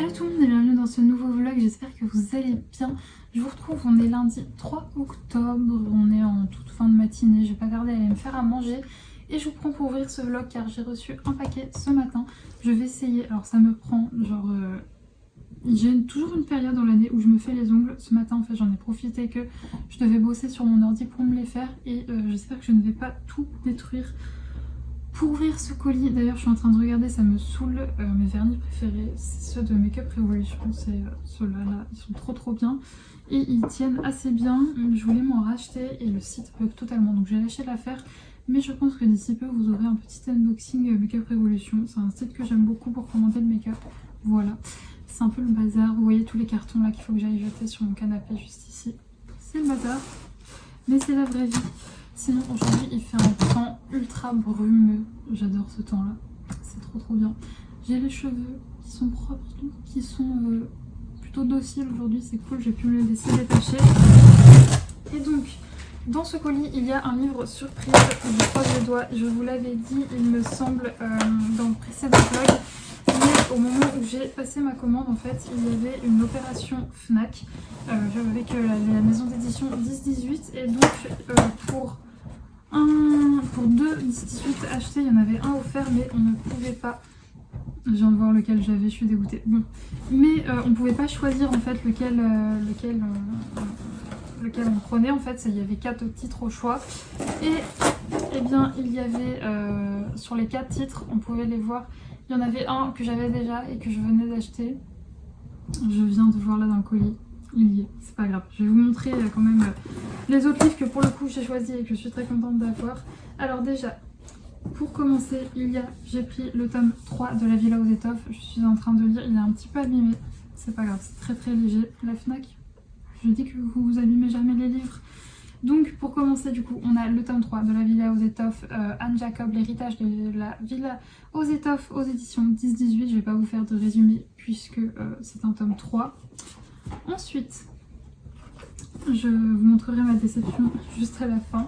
Hello tout le monde et bienvenue dans ce nouveau vlog, j'espère que vous allez bien. Je vous retrouve, on est lundi 3 octobre, on est en toute fin de matinée, je vais pas tarder à aller me faire à manger. Et je vous prends pour ouvrir ce vlog car j'ai reçu un paquet ce matin. Je vais essayer, alors ça me prend genre... J'ai toujours une période dans l'année où je me fais les ongles. Ce matin en fait j'en ai profité que je devais bosser sur mon ordi pour me les faire. Et j'espère que je ne vais pas tout détruire. Pour ouvrir ce colis, d'ailleurs je suis en train de regarder, ça me saoule, mes vernis préférés, c'est ceux de Make Up Revolution, c'est ceux-là, là, ils sont trop bien. Et ils tiennent assez bien, je voulais m'en racheter et le site bug totalement, donc j'ai lâché l'affaire. Mais je pense que d'ici peu vous aurez un petit unboxing Make Up Revolution, c'est un site que j'aime beaucoup pour commander le make-up, voilà. C'est un peu le bazar, vous voyez tous les cartons là qu'il faut que j'aille jeter sur mon canapé juste ici. C'est le bazar, mais c'est la vraie vie. Sinon aujourd'hui il fait un temps ultra brumeux, j'adore ce temps là, c'est trop bien. J'ai les cheveux qui sont propres, qui sont plutôt dociles aujourd'hui, c'est cool, j'ai pu me les laisser détacher. Et donc dans ce colis il y a un livre surprise, je croise les doigts, je vous l'avais dit il me semble dans le précédent vlog. Mais au moment où j'ai passé ma commande, en fait, il y avait une opération Fnac avec la maison d'édition 10-18 et donc pour 2 10-18 achetés, il y en avait un offert mais on ne pouvait pas, je viens de voir lequel j'avais, je suis dégoûtée, bon. Mais on ne pouvait pas choisir en fait lequel on prenait, en fait il y avait 4 titres au choix et eh bien il y avait sur les 4 titres, on pouvait les voir. Il y en avait un que j'avais déjà et que je venais d'acheter. Je viens de voir là dans le colis. Il y est, c'est pas grave. Je vais vous montrer quand même les autres livres que pour le coup j'ai choisi et que je suis très contente d'avoir. Alors déjà, pour commencer, j'ai pris le tome 3 de La Villa aux Étoffes. Je suis en train de lire, il est un petit peu abîmé. C'est pas grave, c'est très léger. La Fnac, je dis que vous abîmez jamais les livres. Donc pour commencer du coup on a le tome 3 de La Villa aux Étoffes, Anne Jacob, l'héritage de la Villa aux Étoffes aux éditions 10-18. Je vais pas vous faire de résumé puisque c'est un tome 3. Ensuite je vous montrerai ma déception juste à la fin.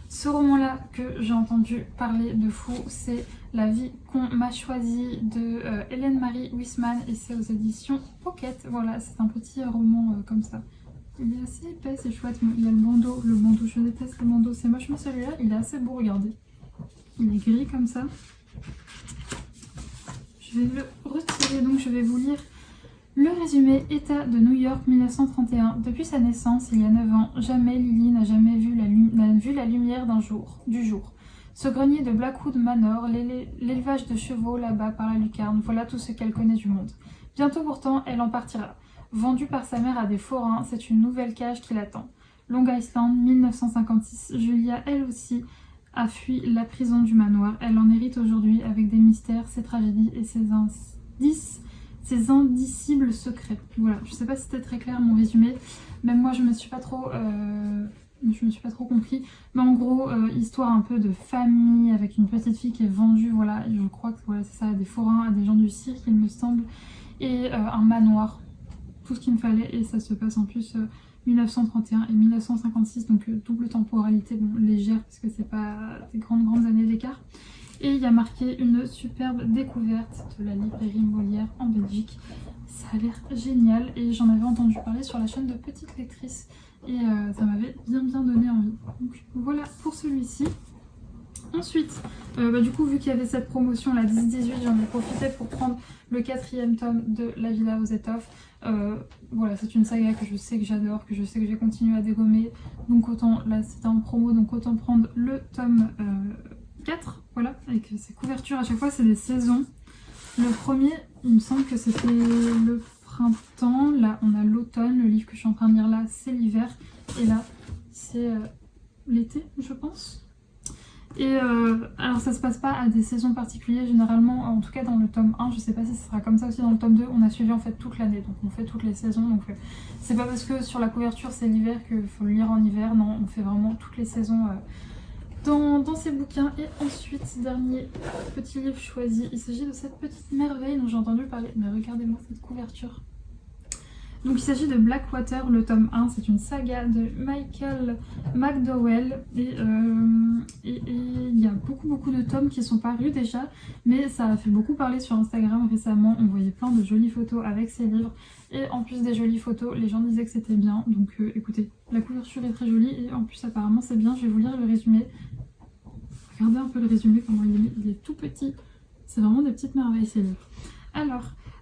Ce roman là que j'ai entendu parler de fou, c'est La vie qu'on m'a choisie de Hélène Marie Huisman et c'est aux éditions Pocket. Voilà, c'est un petit roman comme ça. Il est assez épais, c'est chouette. Il y a le bandeau, je déteste le bandeau, c'est moche, mais celui-là, il est assez beau, regardez. Il est gris comme ça. Je vais le retirer, donc je vais vous lire le résumé. État de New York 1931. Depuis sa naissance, il y a 9 ans, jamais Lily n'a jamais vu la lumière du jour. Ce grenier de Blackwood Manor, l'élevage de chevaux là-bas par la lucarne, voilà tout ce qu'elle connaît du monde. Bientôt pourtant, elle en partira. Vendue par sa mère à des forains, c'est une nouvelle cage qui l'attend. Long Island, 1956. Julia, elle aussi, a fui la prison du manoir. Elle en hérite aujourd'hui avec des mystères, ses tragédies et ses indicibles secrets. Voilà, je sais pas si c'était très clair mon résumé. Même moi, je me suis pas trop compris. Mais en gros, histoire un peu de famille avec une petite fille qui est vendue. Voilà, je crois que voilà, c'est ça, à des forains, à des gens du cirque, il me semble, et un manoir. Tout ce qu'il me fallait et ça se passe en plus 1931 et 1956, donc double temporalité, bon, légère parce que c'est pas des grandes années d'écart. Et il y a marqué une superbe découverte de la librairie Molière en Belgique. Ça a l'air génial et j'en avais entendu parler sur la chaîne de Petite Lectrice et ça m'avait bien donné envie. Donc voilà pour celui-ci. Ensuite, du coup, vu qu'il y avait cette promotion, la 10-18, j'en ai profité pour prendre le 4e tome de La Villa aux Étoffes. Voilà, c'est une saga que je sais que j'adore, que je sais que je vais continuer à dégommer. Donc autant, là c'était en promo, donc autant prendre le tome 4, voilà, avec ses couvertures. À chaque fois, c'est des saisons. Le premier, il me semble que c'était le printemps. Là, on a l'automne. Le livre que je suis en train de lire là, c'est l'hiver. Et là, c'est l'été, je pense. Et alors ça se passe pas à des saisons particulières, généralement, en tout cas dans le tome 1, je sais pas si ce sera comme ça aussi dans le tome 2, on a suivi en fait toute l'année, donc on fait toutes les saisons, donc c'est pas parce que sur la couverture c'est l'hiver qu'il faut le lire en hiver, non, on fait vraiment toutes les saisons dans ces bouquins. Et ensuite, dernier petit livre choisi, il s'agit de cette petite merveille dont j'ai entendu parler, mais regardez-moi cette couverture. Donc il s'agit de Blackwater, le tome 1, c'est une saga de Michael McDowell et il y a beaucoup beaucoup de tomes qui sont parus déjà, mais ça a fait beaucoup parler sur Instagram récemment. On voyait plein de jolies photos avec ces livres, et en plus des jolies photos, les gens disaient que c'était bien. Donc écoutez, la couverture est très jolie, et en plus apparemment c'est bien. Je vais vous lire le résumé. Regardez un peu le résumé, comment il est tout petit. C'est vraiment des petites merveilles ces livres.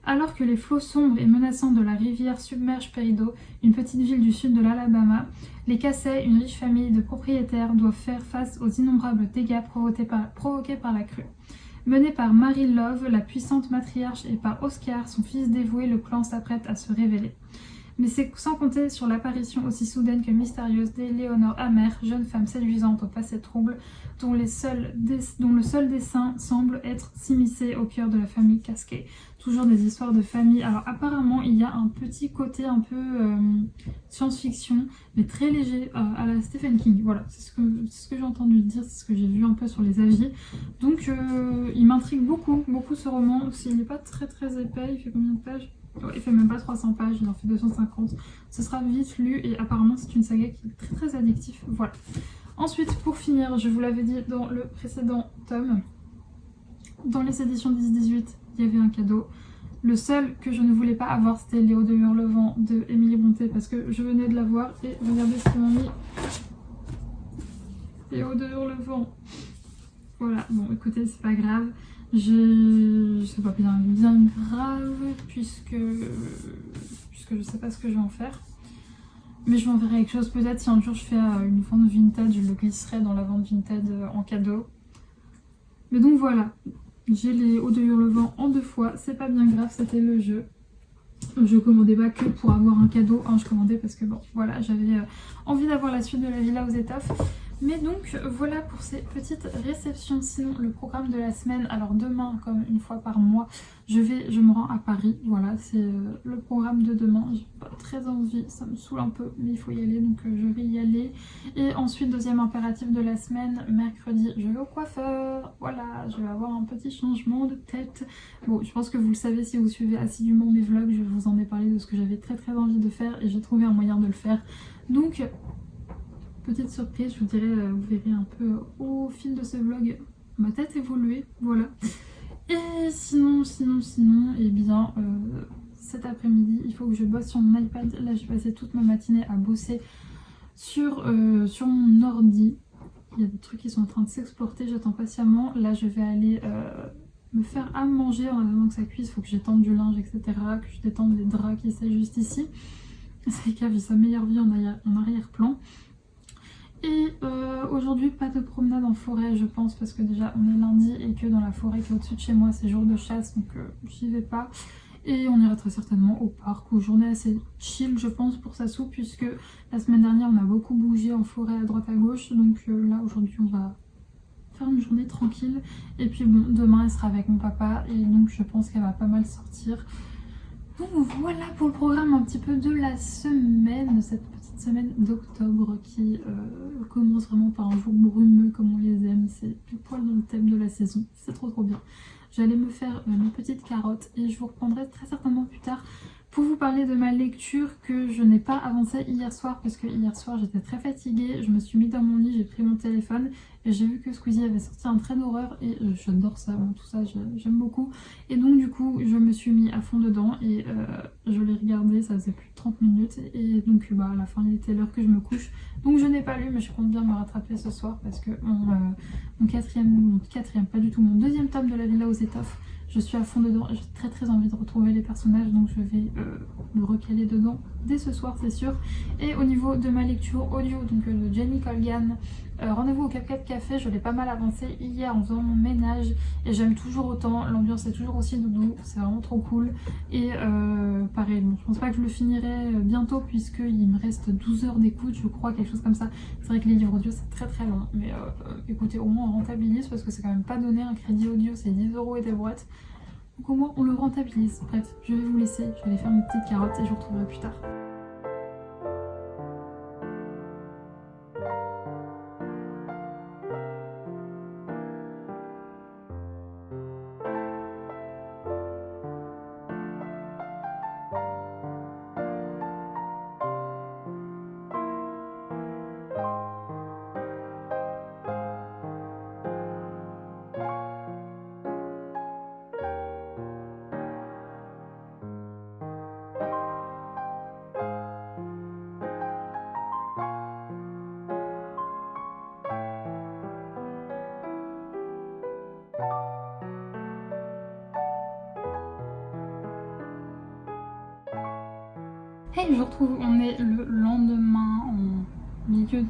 Alors que les flots sombres et menaçants de la rivière submergent Peridot, une petite ville du sud de l'Alabama, les Casey, une riche famille de propriétaires, doivent faire face aux innombrables dégâts provoqués par la crue. Mené par Mary Love, la puissante matriarche, et par Oscar, son fils dévoué, le clan s'apprête à se révéler. Mais c'est sans compter sur l'apparition aussi soudaine que mystérieuse d'Éléonore Amère, jeune femme séduisante au passé trouble, dont le seul dessein semble être s'immiscer au cœur de la famille Casquet. Toujours des histoires de famille. Alors apparemment il y a un petit côté un peu science-fiction, mais très léger à la Stephen King. Voilà, c'est ce que j'ai entendu dire, c'est ce que j'ai vu un peu sur les avis. Donc il m'intrigue beaucoup ce roman. Il n'est pas très épais, il fait combien de pages ? Il fait même pas 300 pages, il en fait 250. Ce sera vite lu et apparemment c'est une saga qui est très addictive. Voilà. Ensuite, pour finir, je vous l'avais dit dans le précédent tome, dans les éditions 10-18, il y avait un cadeau. Le seul que je ne voulais pas avoir, c'était Léo de Hurlevent de Émilie Bonté parce que je venais de l'avoir et regardez ce qu'ils m'ont mis. Léo de Hurlevent. Voilà, bon écoutez, c'est pas grave. C'est pas bien grave puisque je sais pas ce que je vais en faire. Mais je m'enverrai quelque chose peut-être si un jour je fais une vente vintage, je le glisserai dans la vente vintage en cadeau. Mais donc voilà, j'ai les Hauts de Hurlevent en 2 fois, c'est pas bien grave, c'était le jeu. Je commandais pas que pour avoir un cadeau, hein, je commandais parce que bon voilà, j'avais envie d'avoir la suite de la villa aux étoffes. Mais donc voilà pour ces petites réceptions. Sinon le programme de la semaine, alors demain comme une fois par mois je me rends à Paris, voilà c'est le programme de demain. J'ai pas très envie, ça me saoule un peu mais il faut y aller donc je vais y aller. Et ensuite deuxième impératif de la semaine, mercredi je vais au coiffeur, voilà je vais avoir un petit changement de tête. Bon je pense que vous le savez si vous suivez assidûment mes vlogs, je vous en ai parlé de ce que j'avais très envie de faire et j'ai trouvé un moyen de le faire. Donc petite surprise, je vous dirai, vous verrez un peu au fil de ce vlog ma tête évoluer, voilà. Et sinon, et bien cet après-midi, il faut que je bosse sur mon iPad. Là, j'ai passé toute ma matinée à bosser sur mon ordi. Il y a des trucs qui sont en train de s'exporter, j'attends patiemment. Là, je vais aller me faire à manger en attendant que ça cuise. Il faut que j'étende du linge, etc. Que je détende les draps qui sont juste ici. C'est qui a vu sa meilleure vie en arrière-plan. Et aujourd'hui pas de promenade en forêt je pense parce que déjà on est lundi et que dans la forêt qui est au-dessus de chez moi c'est jour de chasse donc j'y vais pas. Et on ira très certainement au parc ou journée assez chill je pense pour Sassou puisque la semaine dernière on a beaucoup bougé en forêt à droite à gauche donc là aujourd'hui on va faire une journée tranquille. Et puis bon demain elle sera avec mon papa et donc je pense qu'elle va pas mal sortir. Donc voilà pour le programme un petit peu de la semaine, de cette petite semaine d'octobre qui commence vraiment par un jour brumeux comme on les aime, c'est pile poil dans le thème de la saison, c'est trop bien. J'allais me faire mes petites carottes et je vous reprendrai très certainement plus tard pour vous parler de ma lecture que je n'ai pas avancée hier soir parce que hier soir j'étais très fatiguée, je me suis mise dans mon lit, j'ai pris mon téléphone et j'ai vu que Squeezie avait sorti un trait d'horreur et j'adore ça, bon, tout ça j'aime beaucoup. Et donc du coup je me suis mis à fond dedans et je l'ai regardé, ça faisait plus de 30 minutes et donc à la fin il était l'heure que je me couche. Donc je n'ai pas lu mais je compte bien me rattraper ce soir parce que mon quatrième, pas du tout, mon deuxième tome de la villa aux étoffes, je suis à fond dedans, j'ai très envie de retrouver les personnages donc je vais me recaler dedans dès ce soir c'est sûr. Et au niveau de ma lecture audio donc de Jenny Colgan, Rendez-vous au Cap Café, je l'ai pas mal avancé hier en faisant mon ménage et j'aime toujours autant, l'ambiance est toujours aussi doudou, c'est vraiment trop cool. Et pareil, bon, je pense pas que je le finirai bientôt puisqu'il me reste 12 heures d'écoute je crois, quelque chose comme ça. C'est vrai que les livres audio c'est très long, mais écoutez au moins on rentabilise parce que c'est quand même pas donné, un crédit audio c'est 10 € et des brouettes. Donc au moins on le rentabilise. Bref, je vais vous laisser, je vais aller faire mes petites carottes et je vous retrouverai plus tard. Hey, je vous retrouve, on est le lendemain en milieu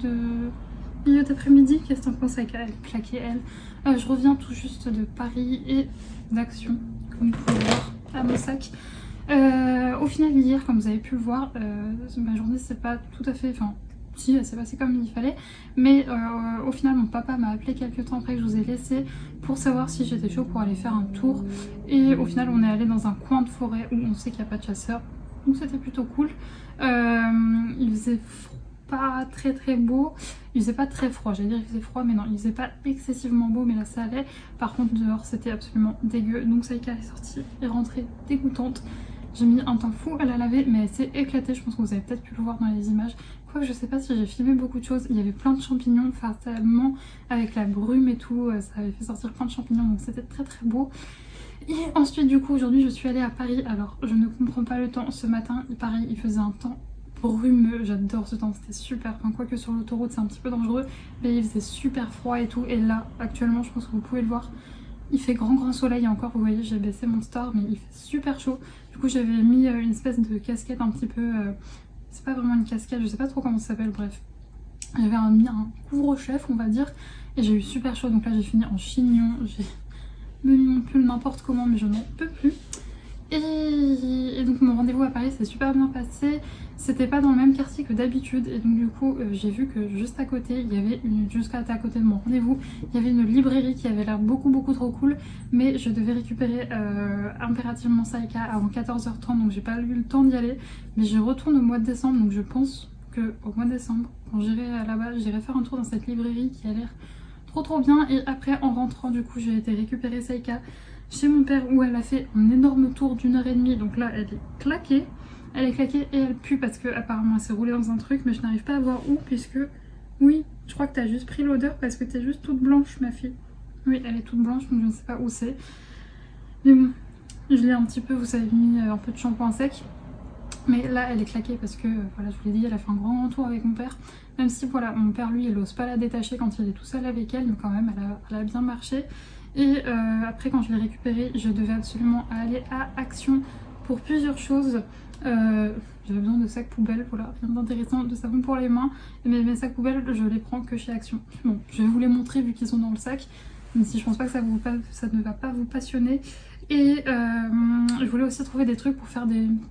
d'après-midi. Qu'est-ce que t'en penses avec elle claquer elle Je reviens tout juste de Paris et d'Action, comme vous pouvez voir à mon sac. Au final hier, comme vous avez pu le voir, ma journée c'est pas tout à fait... Enfin, si, elle s'est passée comme il fallait, mais au final mon papa m'a appelé quelques temps après que je vous ai laissé pour savoir si j'étais chaud pour aller faire un tour. Et au final on est allé dans un coin de forêt où on sait qu'il n'y a pas de chasseurs. Donc c'était plutôt cool. Il faisait pas très beau, il faisait pas très froid, j'allais dire il faisait froid mais non, il faisait pas excessivement beau, mais là ça allait. Par contre dehors c'était absolument dégueu, donc Saïka est sortie et rentrée dégoûtante. J'ai mis un temps fou à la laver, mais elle s'est éclatée, je pense que vous avez peut-être pu le voir dans les images. Quoique je sais pas si j'ai filmé beaucoup de choses, il y avait plein de champignons, fatalement avec la brume et tout, ça avait fait sortir plein de champignons, donc c'était très beau. Et ensuite du coup aujourd'hui je suis allée à Paris. Alors je ne comprends pas le temps, ce matin Paris il faisait un temps brumeux, j'adore ce temps, c'était super, enfin quoique sur l'autoroute c'est un petit peu dangereux, mais il faisait super froid et tout. Et là actuellement je pense que vous pouvez le voir, il fait grand soleil. Et encore vous voyez j'ai baissé mon store, mais il fait super chaud. Du coup j'avais mis une espèce de casquette un petit peu, c'est pas vraiment une casquette, je sais pas trop comment ça s'appelle, bref. J'avais mis un couvre-chef on va dire, et j'ai eu super chaud, donc là j'ai fini en chignon, j'ai mis mon pull n'importe comment mais je n'en peux plus. Et donc mon rendez-vous à Paris s'est super bien passé. C'était pas dans le même quartier que d'habitude, et donc du coup j'ai vu que juste à côté il y avait juste à côté de mon rendez-vous il y avait une librairie qui avait l'air beaucoup trop cool, mais je devais récupérer impérativement Saïka avant 14h30, donc j'ai pas eu le temps d'y aller. Mais je retourne au mois de décembre, donc je pense que au mois de décembre quand j'irai là-bas j'irai faire un tour dans cette librairie qui a l'air trop bien. Et après en rentrant du coup j'ai été récupérer Saïka chez mon père où elle a fait un énorme tour d'1h30, donc là elle est claquée. Elle est claquée et elle pue parce que apparemment elle s'est roulée dans un truc, mais je n'arrive pas à voir où, puisque oui, je crois que t'as juste pris l'odeur parce que t'es juste toute blanche ma fille. Oui, elle est toute blanche, donc je ne sais pas où c'est. Mais bon, je l'ai un petit peu, vous savez, mis un peu de shampoing sec. Mais là elle est claquée parce que, voilà, je vous l'ai dit, elle a fait un grand tour avec mon père. Même si voilà, mon père lui il n'ose pas la détacher quand il est tout seul avec elle, mais quand même elle a bien marché. Et après quand je l'ai récupérée, je devais absolument aller à Action pour plusieurs choses. J'avais besoin de sacs poubelles, voilà, rien d'intéressant, de savon pour les mains. Mais mes sacs poubelles je les prends que chez Action. Bon, je vais vous les montrer vu qu'ils sont dans le sac, même si je pense pas que ça ne va pas vous passionner. Et je voulais aussi trouver des trucs pour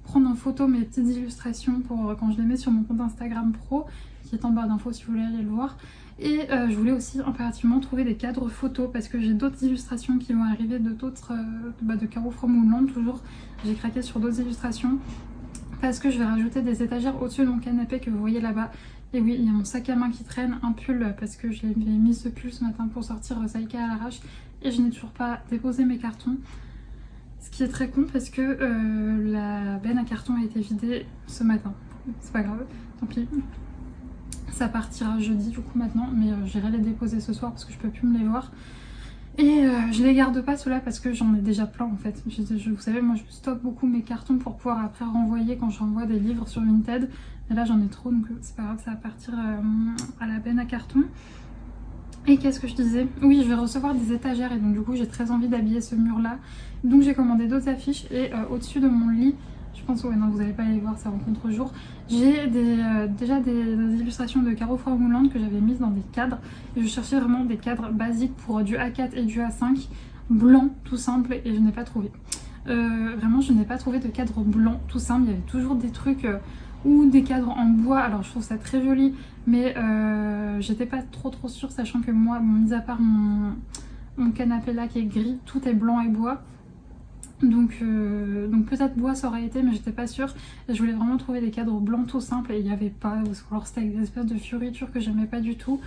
prendre en photo mes petites illustrations pour quand je les mets sur mon compte Instagram pro, qui est en barre d'infos si vous voulez aller le voir. Et je voulais aussi impérativement trouver des cadres photos parce que j'ai d'autres illustrations qui vont arriver de Caro From Woodland toujours. J'ai craqué sur d'autres illustrations parce que je vais rajouter des étagères au-dessus de mon canapé que vous voyez là-bas. Et oui, il y a mon sac à main qui traîne, un pull parce que je l'ai mis ce pull ce matin pour sortir Saïka à l'arrache, et je n'ai toujours pas déposé mes cartons. Ce qui est très con parce que la benne à carton a été vidée ce matin. C'est pas grave, tant pis. Ça partira jeudi du coup maintenant, mais j'irai les déposer ce soir parce que je peux plus me les voir. Et je les garde pas ceux-là parce que j'en ai déjà plein en fait. Vous savez, moi je stocke beaucoup mes cartons pour pouvoir après renvoyer quand j'envoie des livres sur Vinted. Et là j'en ai trop, donc c'est pas grave, ça va partir à la benne à carton. Et qu'est-ce que je disais? Oui, je vais recevoir des étagères et donc du coup j'ai très envie d'habiller ce mur là. Donc j'ai commandé d'autres affiches et au-dessus de mon lit, je pense, ouais non vous n'allez pas aller voir, ça rencontre jour, j'ai déjà des illustrations de Caro From Woodland que j'avais mises dans des cadres. Et je cherchais vraiment des cadres basiques pour du A4 et du A5, blanc tout simple, et je n'ai pas trouvé. Vraiment je n'ai pas trouvé de cadre blanc tout simple, il y avait toujours des trucs... ou des cadres en bois, alors je trouve ça très joli, mais j'étais pas trop sûre, sachant que moi, mis à part mon canapé là qui est gris, tout est blanc et bois. Donc peut-être bois ça aurait été, mais j'étais pas sûre. Et je voulais vraiment trouver des cadres blancs tout simples, et il n'y avait pas, alors c'était avec des espèces de fioritures que j'aimais pas du tout.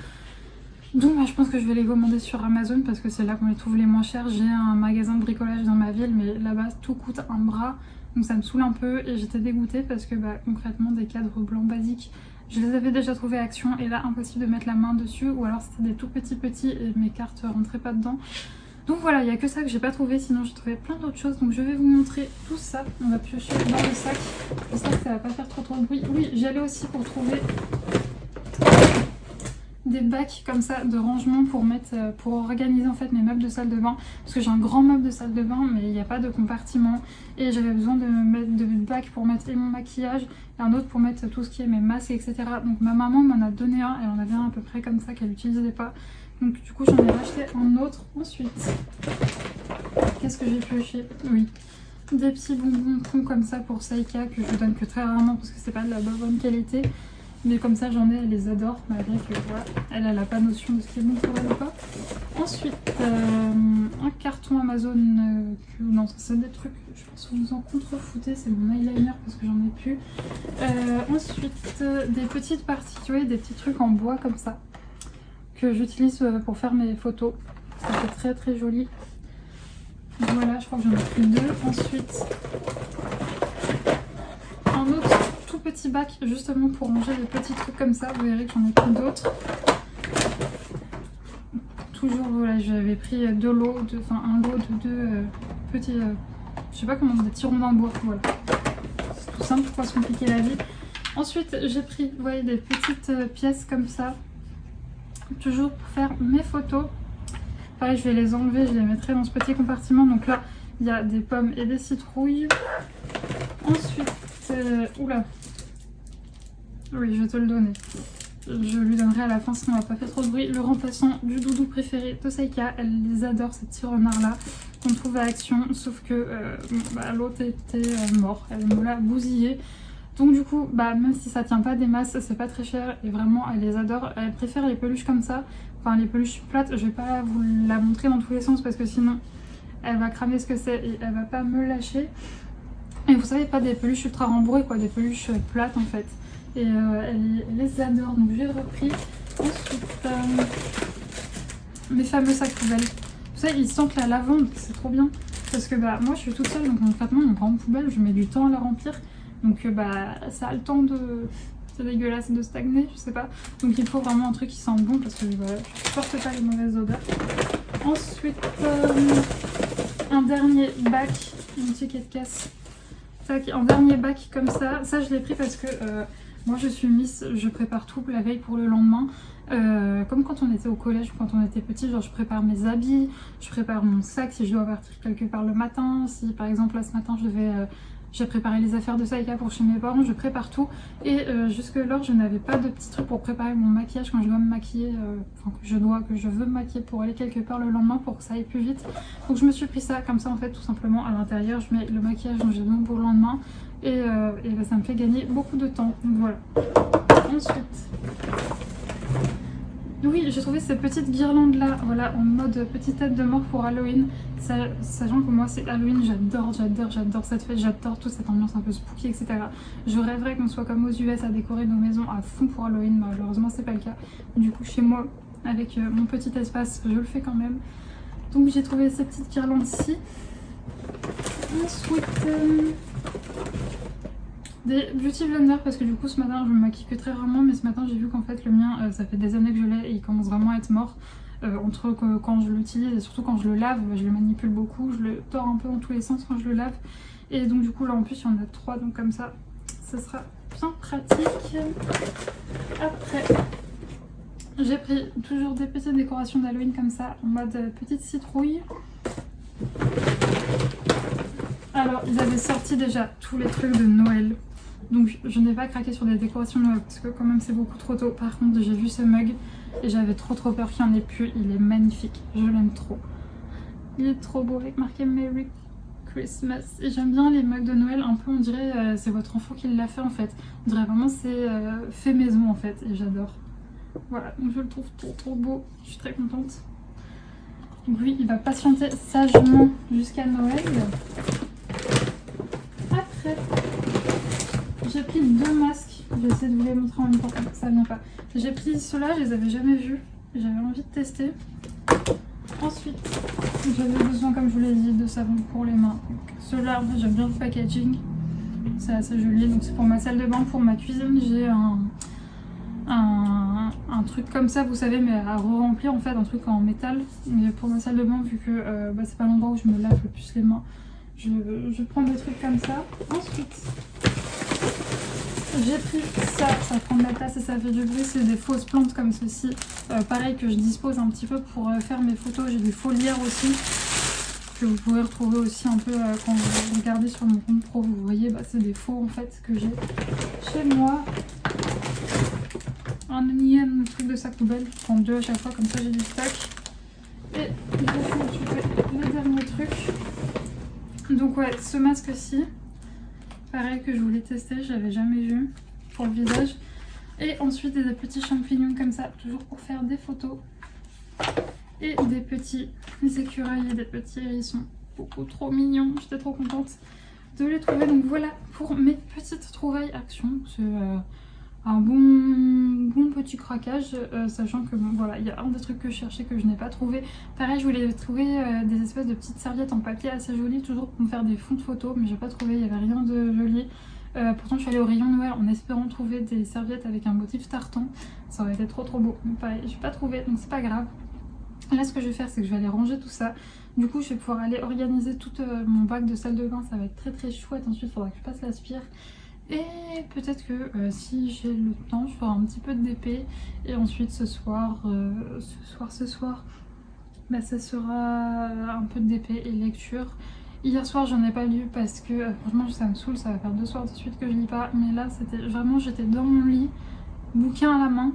Donc je pense que je vais les commander sur Amazon parce que c'est là qu'on les trouve les moins chers. J'ai un magasin de bricolage dans ma ville, mais là-bas tout coûte un bras. Donc ça me saoule un peu et j'étais dégoûtée parce que concrètement des cadres blancs basiques, je les avais déjà trouvés à Action, et là impossible de mettre la main dessus, ou alors c'était des tout petits et mes cartes rentraient pas dedans. Donc voilà, il n'y a que ça que j'ai pas trouvé, sinon j'ai trouvé plein d'autres choses. Donc je vais vous montrer tout ça. On va piocher dans le sac. J'espère que ça va pas faire trop de bruit. Oui, j'y allais aussi pour trouver des bacs comme ça de rangement pour mettre, pour organiser en fait mes meubles de salle de bain, parce que j'ai un grand meuble de salle de bain mais il n'y a pas de compartiment et j'avais besoin de mettre de bacs pour mettre et mon maquillage et un autre pour mettre tout ce qui est mes masques, etc. Donc ma maman m'en a donné un, elle en avait un à peu près comme ça qu'elle n'utilisait pas, donc du coup j'en ai racheté un autre. Ensuite, qu'est-ce que j'ai pioché? Oui, des petits bonbons ponts comme ça pour Saïka que je donne que très rarement parce que c'est pas de la bonne qualité. Mais comme ça j'en ai, elle les adore malgré que voilà, elle a pas notion de ce qui est bon pour elle ou pas. Ensuite, un carton Amazon, non ça c'est des trucs, je pense que vous en contrefoutez, c'est mon eyeliner parce que j'en ai plus. Ensuite, des petites parties, tu vois, des petits trucs en bois comme ça que j'utilise pour faire mes photos. Ça fait très très joli. Voilà, je crois que j'en ai pris 2. Ensuite, un autre tout petit bac justement pour ranger des petits trucs comme ça. Vous verrez que j'en ai pris d'autres. Toujours, voilà, j'avais pris un lot de 2 petits, je sais pas comment, des petits ronds en bois. Voilà, c'est tout simple, faut pas se compliquer la vie. Ensuite, j'ai pris, vous voyez, des petites pièces comme ça, toujours pour faire mes photos. Pareil, je vais les enlever, je les mettrai dans ce petit compartiment. Donc là, il y a des pommes et des citrouilles. Ensuite, oula, oui, je vais te le donner. Je lui donnerai à la fin, sinon on n'a pas fait trop de bruit. Le remplaçant du doudou préféré de Saïka. Elle les adore, ces petits renards-là qu'on trouve à Action. Sauf que l'autre était mort, elle me l'a bousillé. Donc du coup, même si ça tient pas des masses, c'est pas très cher et vraiment elle les adore. Elle préfère les peluches comme ça, enfin les peluches plates. Je vais pas vous la montrer dans tous les sens parce que sinon elle va cramer ce que c'est et elle va pas me lâcher. Et vous savez, pas des peluches ultra rembourrées quoi, des peluches plates en fait. Et elle les adore, donc j'ai repris. Ensuite, mes fameux sacs poubelles. Vous savez, ils sentent la lavande, c'est trop bien. Parce que moi je suis toute seule, donc concrètement mon grande poubelle, je mets du temps à la remplir. Donc ça a le temps de... C'est dégueulasse de stagner, je sais pas. Donc il faut vraiment un truc qui sent bon parce que voilà, je supporte pas les mauvaises odeurs. Ensuite, un dernier bac, un ticket de caisse. Tac, un dernier bac comme ça. Ça je l'ai pris parce que moi je suis Miss, je prépare tout la veille pour le lendemain. Comme quand on était au collège ou quand on était petit, genre je prépare mes habits, je prépare mon sac si je dois partir quelque part le matin. Si par exemple là ce matin j'ai préparé les affaires de Saïka pour chez mes parents, je prépare tout. Et jusque-là, je n'avais pas de petits trucs pour préparer mon maquillage quand je dois me maquiller, que je veux me maquiller pour aller quelque part le lendemain pour que ça aille plus vite. Donc je me suis pris ça comme ça en fait, tout simplement à l'intérieur. Je mets le maquillage dont j'ai besoin pour le lendemain et ça me fait gagner beaucoup de temps. Donc voilà. Ensuite, oui, j'ai trouvé ces petites guirlandes là, voilà, en mode petite tête de mort pour Halloween. Sachant que moi c'est Halloween, j'adore cette fête, j'adore toute cette ambiance un peu spooky, etc. Je rêverais qu'on soit comme aux US à décorer nos maisons à fond pour Halloween, malheureusement c'est pas le cas. Du coup chez moi, avec mon petit espace, je le fais quand même. Donc j'ai trouvé ces petites guirlandes-ci. Ensuite, des beauty blenders parce que du coup ce matin je me maquille que très rarement, mais ce matin j'ai vu qu'en fait le mien ça fait des années que je l'ai et il commence vraiment à être mort. Entre quand je l'utilise et surtout quand je le lave, je le manipule beaucoup, je le tords un peu dans tous les sens quand je le lave. Et donc du coup là en plus il y en a 3, donc comme ça sera bien pratique. Après j'ai pris toujours des petites décorations d'Halloween comme ça en mode petite citrouille. Alors ils avaient sorti déjà tous les trucs de Noël. Donc je n'ai pas craqué sur des décorations de Noël parce que quand même c'est beaucoup trop tôt. Par contre j'ai vu ce mug et j'avais trop peur qu'il n'y en ait plus. Il est magnifique, je l'aime trop. Il est trop beau avec marqué Merry Christmas. Et j'aime bien les mugs de Noël, un peu on dirait c'est votre enfant qui l'a fait en fait. On dirait vraiment c'est fait maison en fait et j'adore. Voilà, donc je le trouve trop beau, je suis très contente. Donc lui il va patienter sagement jusqu'à Noël. Après, j'ai pris 2 masques. Je vais essayer de vous les montrer en même temps, ça vient pas. J'ai pris ceux-là, je les avais jamais vus. J'avais envie de tester. Ensuite, j'avais besoin, comme je vous l'ai dit, de savon pour les mains. Ceux-là, en fait, j'aime bien le packaging. C'est assez joli. Donc c'est pour ma salle de bain. Pour ma cuisine, j'ai un truc comme ça, vous savez, mais à re-remplir en fait, un truc en métal. Mais pour ma salle de bain, vu que c'est pas l'endroit où je me lave le plus les mains, je prends des trucs comme ça. Ensuite, j'ai pris ça prend de la place et ça fait du bruit, c'est des fausses plantes comme ceci, pareil que je dispose un petit peu pour faire mes photos. J'ai des foliaires aussi, que vous pouvez retrouver aussi un peu quand vous regardez sur mon compte pro. Vous voyez, bah, c'est des faux en fait que j'ai chez moi. Un énième truc de sac poubelle, je prends 2 à chaque fois, comme ça j'ai du stock. Et je vais le dernier truc. Donc ouais, ce masque-ci, pareil que je voulais tester, j'avais jamais vu pour le visage. Et ensuite des petits champignons comme ça, toujours pour faire des photos. Et des petits écureuils et des petits hérissons, beaucoup trop mignons, j'étais trop contente de les trouver. Donc voilà pour mes petites trouvailles action. C'est un bon petit craquage, sachant que bon, voilà, il y a un des trucs que je cherchais que je n'ai pas trouvé. Pareil, je voulais trouver des espèces de petites serviettes en papier assez jolies, toujours pour me faire des fonds de photos, mais j'ai pas trouvé, il n'y avait rien de joli. Pourtant je suis allée au rayon Noël en espérant trouver des serviettes avec un motif tartan, ça aurait été trop beau, mais pareil, j'ai pas trouvé, donc c'est pas grave. Là ce que je vais faire, c'est que je vais aller ranger tout ça. Du coup je vais pouvoir aller organiser tout mon bac de salle de bain, ça va être très chouette. Ensuite il faudra que je passe l'aspire. Et peut-être que si j'ai le temps, je ferai un petit peu de DP. Et ensuite ce soir, bah, ça sera un peu de DP et lecture. Hier soir j'en ai pas lu parce que franchement ça me saoule, ça va faire 2 soirs de suite que je lis pas. Mais là c'était vraiment, j'étais dans mon lit, bouquin à la main.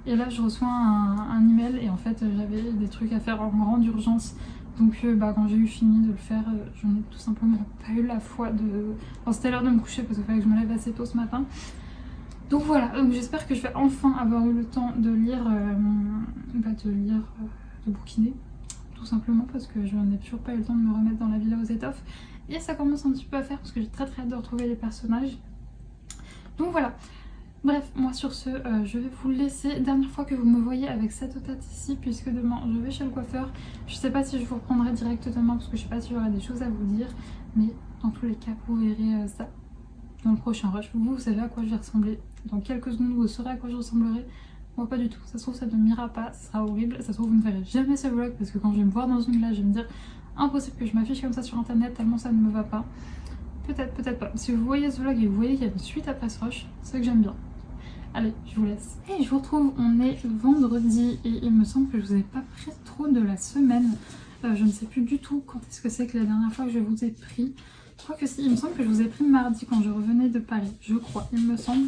Et là je reçois un email et en fait j'avais des trucs à faire en grande urgence. Donc bah, quand j'ai eu fini de le faire, j'en ai tout simplement pas eu la foi de... Enfin, c'était l'heure de me coucher parce qu'il fallait que je me lève assez tôt ce matin. Donc voilà, donc j'espère que je vais enfin avoir eu le temps de lire, de bouquiner. Tout simplement parce que je n'ai toujours pas eu le temps de me remettre dans la villa aux étoffes. Et ça commence un petit peu à faire parce que j'ai très hâte de retrouver les personnages. Donc voilà. Bref, moi sur ce, je vais vous laisser. Dernière fois que vous me voyez avec cette tête ici, puisque demain je vais chez le coiffeur. Je sais pas si je vous reprendrai direct demain parce que je sais pas si j'aurai des choses à vous dire. Mais dans tous les cas, vous verrez ça dans le prochain rush. Vous savez à quoi je vais ressembler. Dans quelques secondes, vous saurez à quoi je ressemblerai. Moi pas du tout. Ça se trouve, ça ne m'ira pas, ça sera horrible. Ça se trouve, vous ne verrez jamais ce vlog parce que quand je vais me voir dans une glace, je vais me dire impossible que je m'affiche comme ça sur internet tellement ça ne me va pas. Peut-être pas. Si vous voyez ce vlog et vous voyez qu'il y a une suite après ce rush, c'est que j'aime bien. Allez, je vous laisse. Et je vous retrouve, on est vendredi et il me semble que je vous ai pas pris trop de la semaine. Je ne sais plus du tout quand est-ce que c'est que la dernière fois que je vous ai pris. Je crois que si, il me semble que je vous ai pris mardi quand je revenais de Paris, je crois, il me semble.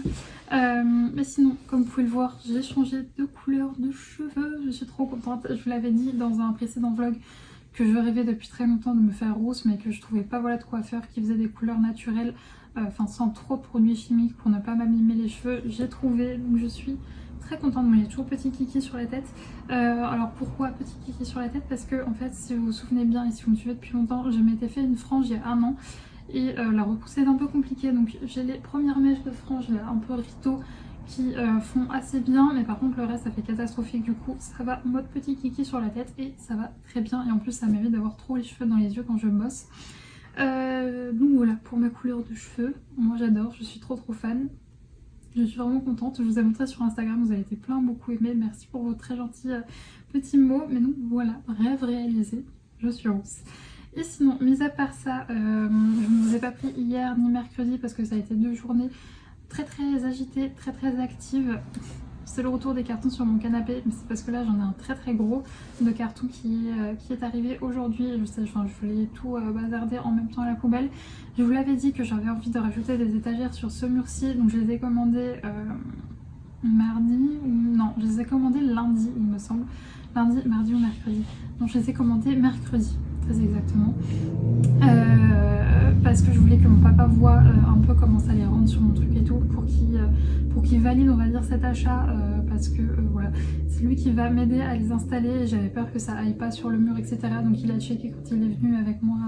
Mais sinon, comme vous pouvez le voir, j'ai changé de couleur de cheveux. Je suis trop contente. Je vous l'avais dit dans un précédent vlog que je rêvais depuis très longtemps de me faire rousse, mais que je trouvais pas voilà de coiffeur qui faisait des couleurs naturelles. Enfin sans trop de produits chimiques pour ne pas m'abîmer les cheveux. J'ai trouvé, donc je suis très contente. Moi, il y a toujours petit kiki sur la tête. Alors pourquoi petit kiki sur la tête? Parce que en fait, si vous vous souvenez bien et si vous me suivez depuis longtemps, je m'étais fait une frange il y a 1 an et la repousse est un peu compliquée. Donc j'ai les premières mèches de frange là, un peu rito, qui font assez bien, mais par contre le reste ça fait catastrophique. Du coup ça va mode petit kiki sur la tête et ça va très bien. Et en plus ça m'évite d'avoir trop les cheveux dans les yeux quand je bosse. Donc voilà pour ma couleur de cheveux, moi j'adore, je suis trop fan, je suis vraiment contente. Je vous ai montré sur Instagram, vous avez été beaucoup aimé, merci pour vos très gentils petits mots. Mais donc voilà, rêve réalisé, je suis rousse. Et sinon, mis à part ça, je ne vous ai pas pris hier ni mercredi parce que ça a été 2 journées très agitées, très actives. C'est le retour des cartons sur mon canapé, mais c'est parce que là j'en ai un très gros de carton qui est arrivé aujourd'hui. Je sais, je voulais tout bazarder en même temps à la poubelle. Je vous l'avais dit que j'avais envie de rajouter des étagères sur ce mur-ci, donc je les ai commandées mardi, ou non, je les ai commandées lundi il me semble. Lundi, mardi ou mercredi. Donc je les ai commandées mercredi, très exactement. Parce que je voulais que mon papa voit un peu comment ça les rendre sur mon truc et tout pour qu'il valide on va dire cet achat parce que voilà, c'est lui qui va m'aider à les installer et j'avais peur que ça aille pas sur le mur etc. Donc il a checké quand il est venu avec moi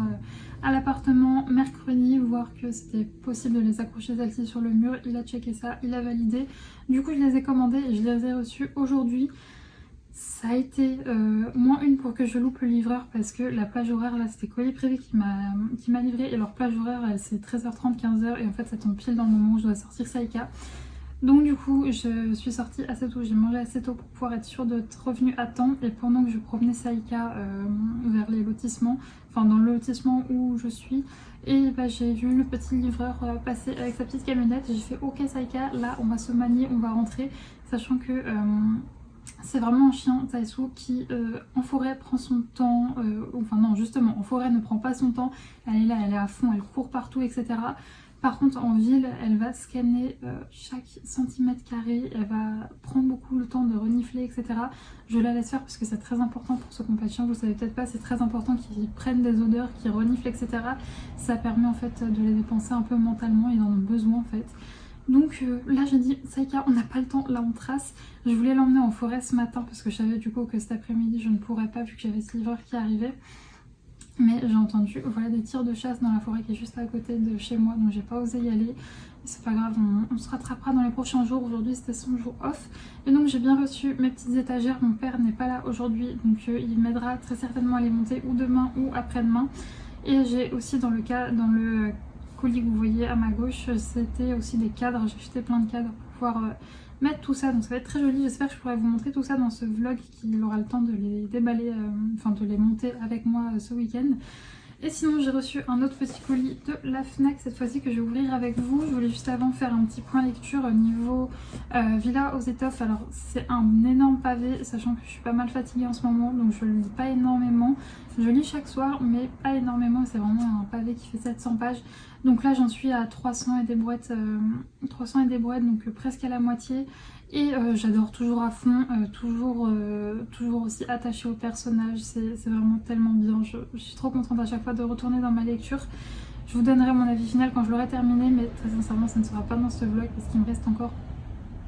à l'appartement mercredi, voir que c'était possible de les accrocher celles-ci sur le mur. Il a checké ça, il a validé. Du coup je les ai commandées et je les ai reçues aujourd'hui. Ça a été moins une pour que je loupe le livreur parce que la plage horaire là c'était Colis Privé qui m'a livré et leur plage horaire c'est 13h30 15h et en fait ça tombe pile dans le moment où je dois sortir Saïka. Donc du coup je suis sortie assez tôt, j'ai mangé assez tôt pour pouvoir être sûre d'être revenue à temps. Et pendant que je promenais Saïka vers les lotissements, enfin dans le lotissement où je suis, et bah, j'ai vu le petit livreur passer avec sa petite camionnette. J'ai fait ok Saïka, là on va se manier, on va rentrer, sachant que c'est vraiment un chien, Taisu, qui en forêt prend son temps, enfin non justement en forêt ne prend pas son temps, elle est là, elle est à fond, elle court partout, etc. Par contre en ville, elle va scanner chaque centimètre carré, elle va prendre beaucoup le temps de renifler, etc. Je la laisse faire parce que c'est très important pour ce compas de chien, vous savez peut-être pas, c'est très important qu'ils prennent des odeurs, qu'ils reniflent, etc. Ça permet en fait de les dépenser un peu mentalement, ils en ont besoin en fait. Donc là j'ai dit Saïka on n'a pas le temps, là on trace. Je voulais l'emmener en forêt ce matin parce que je savais du coup que cet après-midi je ne pourrais pas vu que j'avais ce livreur qui arrivait. Mais j'ai entendu voilà, des tirs de chasse dans la forêt qui est juste à côté de chez moi, donc j'ai pas osé y aller. C'est pas grave, on se rattrapera dans les prochains jours. Aujourd'hui c'était son jour off. Et donc j'ai bien reçu mes petites étagères. Mon père n'est pas là aujourd'hui, donc il m'aidera très certainement à les monter ou demain ou après-demain. Et j'ai aussi dans le colis que vous voyez à ma gauche, c'était aussi des cadres. J'ai acheté plein de cadres pour pouvoir mettre tout ça, donc ça va être très joli. J'espère que je pourrai vous montrer tout ça dans ce vlog, qu'il aura le temps de les déballer, enfin de les monter avec moi ce week-end. Et sinon j'ai reçu un autre petit colis de la Fnac cette fois-ci que je vais ouvrir avec vous. Je voulais juste avant faire un petit point lecture au niveau Villa aux Étoffes. Alors c'est un énorme pavé, sachant que je suis pas mal fatiguée en ce moment, donc je ne lis pas énormément. Je lis chaque soir mais pas énormément, c'est vraiment un pavé qui fait 700 pages. Donc là j'en suis à 300 et des brouettes, donc presque à la moitié. Et j'adore toujours à fond, toujours aussi attachée au personnage, c'est vraiment tellement bien. Je suis trop contente à chaque fois de retourner dans ma lecture. Je vous donnerai mon avis final quand je l'aurai terminé, mais très sincèrement ça ne sera pas dans ce vlog parce qu'il me reste encore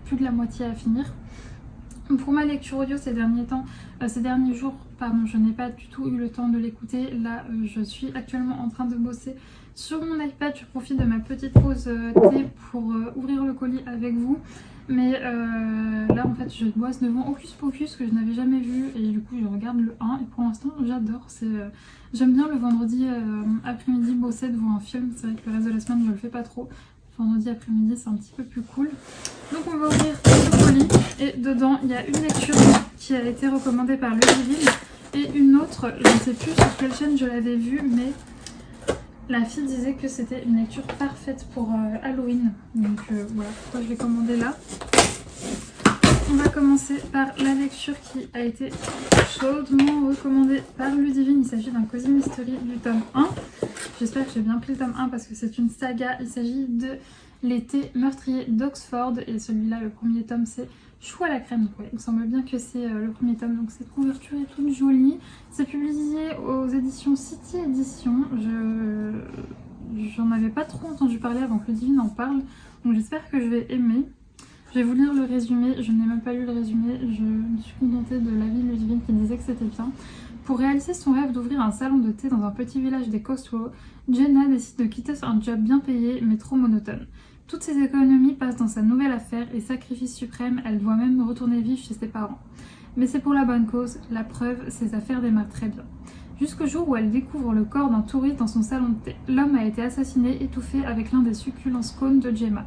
plus de la moitié à finir. Pour ma lecture audio ces derniers jours, pardon, je n'ai pas du tout eu le temps de l'écouter. Là, je suis actuellement en train de bosser sur mon iPad. Je profite de ma petite pause thé pour ouvrir le colis avec vous. Mais là, en fait, je bosse devant Hocus Pocus que je n'avais jamais vu. Et du coup, je regarde le 1. Et pour l'instant, j'adore. J'aime bien le vendredi après-midi bosser devant un film. C'est vrai que le reste de la semaine, je le fais pas trop. Vendredi après-midi c'est un petit peu plus cool. Donc on va ouvrir ce colis et dedans il y a une lecture qui a été recommandée par Ludivine et une autre, je ne sais plus sur quelle chaîne je l'avais vue, mais la fille disait que c'était une lecture parfaite pour Halloween. Donc voilà pourquoi je l'ai commandée là. On va commencer par la lecture qui a été chaudement recommandée par Ludivine. Il s'agit d'un Cozy Mystery du tome 1. J'espère que j'ai bien pris le tome 1 parce que c'est une saga. Il s'agit de L'été meurtrier d'Oxford. Et celui-là, le premier tome, c'est Chou à la crème. Donc, ouais, il me semble bien que c'est le premier tome. Donc cette couverture est toute jolie. C'est publié aux éditions City Edition. J'en avais pas trop entendu parler avant que Ludivine en parle. Donc j'espère que je vais aimer. Je vais vous lire le résumé, je n'ai même pas lu le résumé, je me suis contentée de l'avis de Ludivine qui disait que c'était bien. Pour réaliser son rêve d'ouvrir un salon de thé dans un petit village des Cotswolds, Jenna décide de quitter un job bien payé mais trop monotone. Toutes ses économies passent dans sa nouvelle affaire et sacrifice suprême, elle doit même retourner vivre chez ses parents. Mais c'est pour la bonne cause, la preuve, ses affaires démarrent très bien. Jusqu'au jour où elle découvre le corps d'un touriste dans son salon de thé. L'homme a été assassiné, étouffé avec l'un des succulents scones de Gemma.